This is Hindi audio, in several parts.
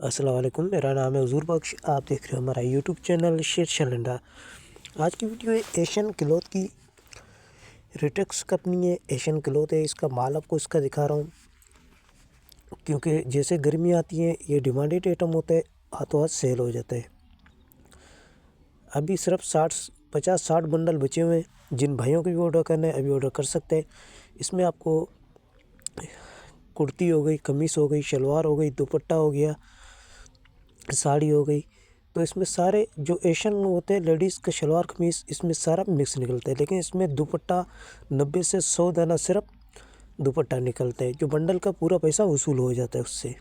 अस्सलाम वालेकुम, मेरा नाम है हुजूर बख्श। आप देख रहे हो हमारा यूट्यूब चैनल शेर शैलेंडा। आज की वीडियो एशियन क्लॉथ की। रिटेक्स कंपनी है, एशियन क्लॉथ है। इसका माल आपको इसका दिखा रहा हूँ, क्योंकि जैसे गर्मी आती है ये डिमांडेड आइटम होता है, हाथों हाथ सेल हो जाता है। अभी सिर्फ 50-60 बंडल बचे हुए हैं। जिन भाइयों को भी ऑर्डर करना है अभी ऑर्डर कर सकते हैं। इसमें आपको कुर्ती हो गई, कमीज़ हो गई, शलवार हो गई, दुपट्टा हो गया, साड़ी हो गई। तो इसमें सारे जो एशियन होते हैं लेडीज़ का शलवार कमीज़, इसमें सारा मिक्स निकलता है। लेकिन इसमें दुपट्टा 90 से 100 दाना सिर्फ दुपट्टा निकलता है, जो बंडल का पूरा पैसा वसूल हो जाता है उससे।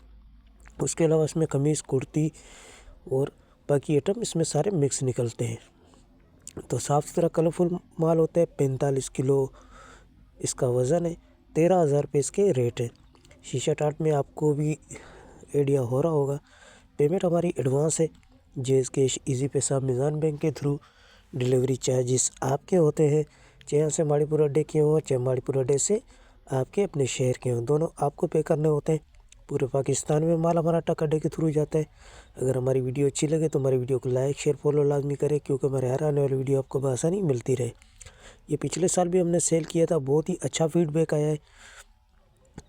उसके अलावा इसमें कमीज़, कुर्ती और बाकी आइटम इसमें सारे मिक्स निकलते हैं। तो साफ़ सुथरा कलरफुल माल होता है। 45 किलो इसका वज़न है। 13,000 रुपये इसके रेट है। शीशा टाट में आपको भी आइडिया हो रहा होगा। पेमेंट हमारी एडवांस है। जेज कैश, इजी पैसा, मिज़ान बैंक के थ्रू। डिलीवरी चार्जेस आपके होते हैं, चाहे यहाँ से माड़ीपुर अड्डे के हों, चाहे माड़ीपुर अड्डे से आपके अपने शहर के हों, दोनों आपको पे करने होते हैं। पूरे पाकिस्तान में माल हमारा ट्रक अड्डे के थ्रू जाता है। अगर हमारी वीडियो अच्छी लगे तो हमारी वीडियो को लाइक, शेयर, फॉलो लाजमी करें, क्योंकि हमारे हर आने वाली वीडियो आपको बआसानी मिलती रहे। ये पिछले साल भी हमने सेल किया था, बहुत ही अच्छा फीडबैक आया है।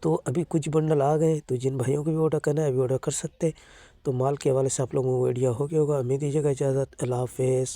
तो अभी कुछ बंडल आ गए, तो जिन भाइयों को भी ऑर्डर करना है अभी ऑर्डर कर सकते हैं। तो माल के हवाले से आप लोगों को आइडिया हो गया होगा। हमें दीजिएगा इजाज़त। अल्लाह हाफ़िज़।